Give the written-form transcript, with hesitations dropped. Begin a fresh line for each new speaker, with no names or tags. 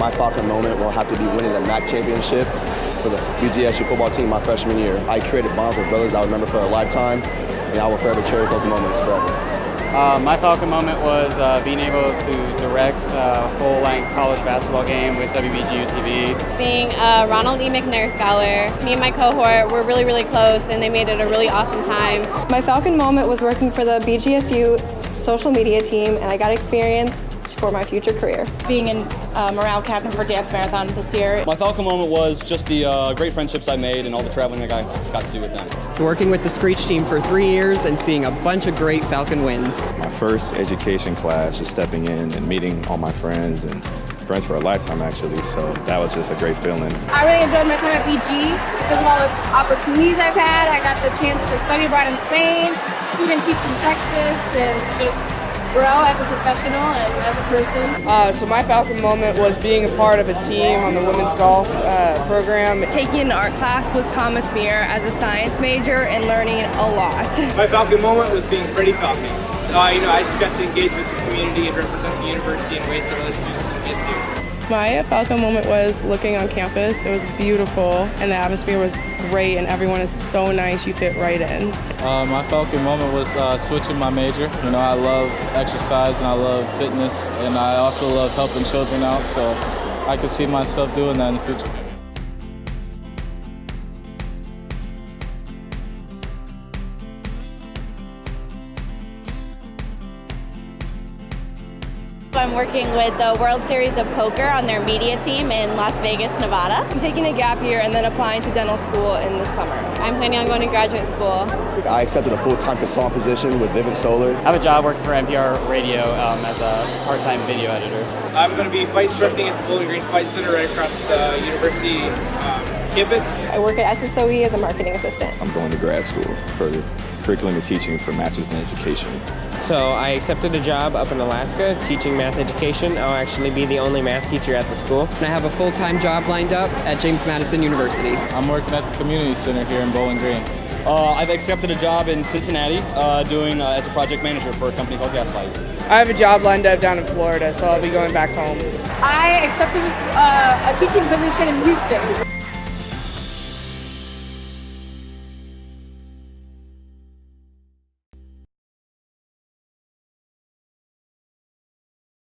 my Falcon moment will have to be winning the MAC championship for the BGSU football team my freshman year. I created bonds with brothers I will remember for a lifetime, and I will forever cherish those moments forever.
My Falcon moment was being able to direct a full-length college basketball game with WBGU TV.
Being a Ronald E. McNair Scholar, me and my cohort were really, really close, and they made it a really awesome time.
My Falcon moment was working for the BGSU social media team, and I got experience for my future career.
Being in morale captain for Dance Marathon this year.
My Falcon moment was just the great friendships I made and all the traveling I got to do with them.
Working with the Screech team for 3 years and seeing a bunch of great Falcon wins.
My first education class, just stepping in and meeting all my friends and friends for a lifetime actually, so that was just a great feeling.
I really enjoyed my time at BG because of all the opportunities I've had. I got the chance to study abroad in Spain, student teach in Texas, and just grow as a professional and as a person.
So my Falcon moment was being a part of a team on the women's golf program.
Taking an art class with Thomas Muir as a science major and learning a lot.
My Falcon moment was being Freddie Falcon. I just got to engage with the community and represent the university in ways that other students didn't get to.
My Falcon moment was looking on campus. It was beautiful and the atmosphere was great and everyone is so nice, you fit right in.
My Falcon moment was switching my major. You know, I love exercise and I love fitness, and I also love helping children out, so I could see myself doing that in the future.
I'm working with the World Series of Poker on their media team in Las Vegas, Nevada.
I'm taking a gap year and then applying to dental school in the summer.
I'm planning on going to graduate school.
I accepted a full-time consultant position with Vivint Solar.
I have a job working for NPR Radio as a part-time video editor.
I'm going to be fight instructing at the Bowling Green Fight Center right across the university campus.
I work at SSOE as a marketing assistant.
I'm going to grad school for curriculum and teaching for Master's in Education.
So I accepted a job up in Alaska teaching math education. I'll actually be the only math teacher at the school.
And I have a full-time job lined up at James Madison University.
I'm working at the community center here in Bowling Green.
I've accepted a job in Cincinnati doing as a project manager for a company called Gaslight.
I have a job lined up down in Florida, so I'll be going back home.
I accepted a teaching position in Houston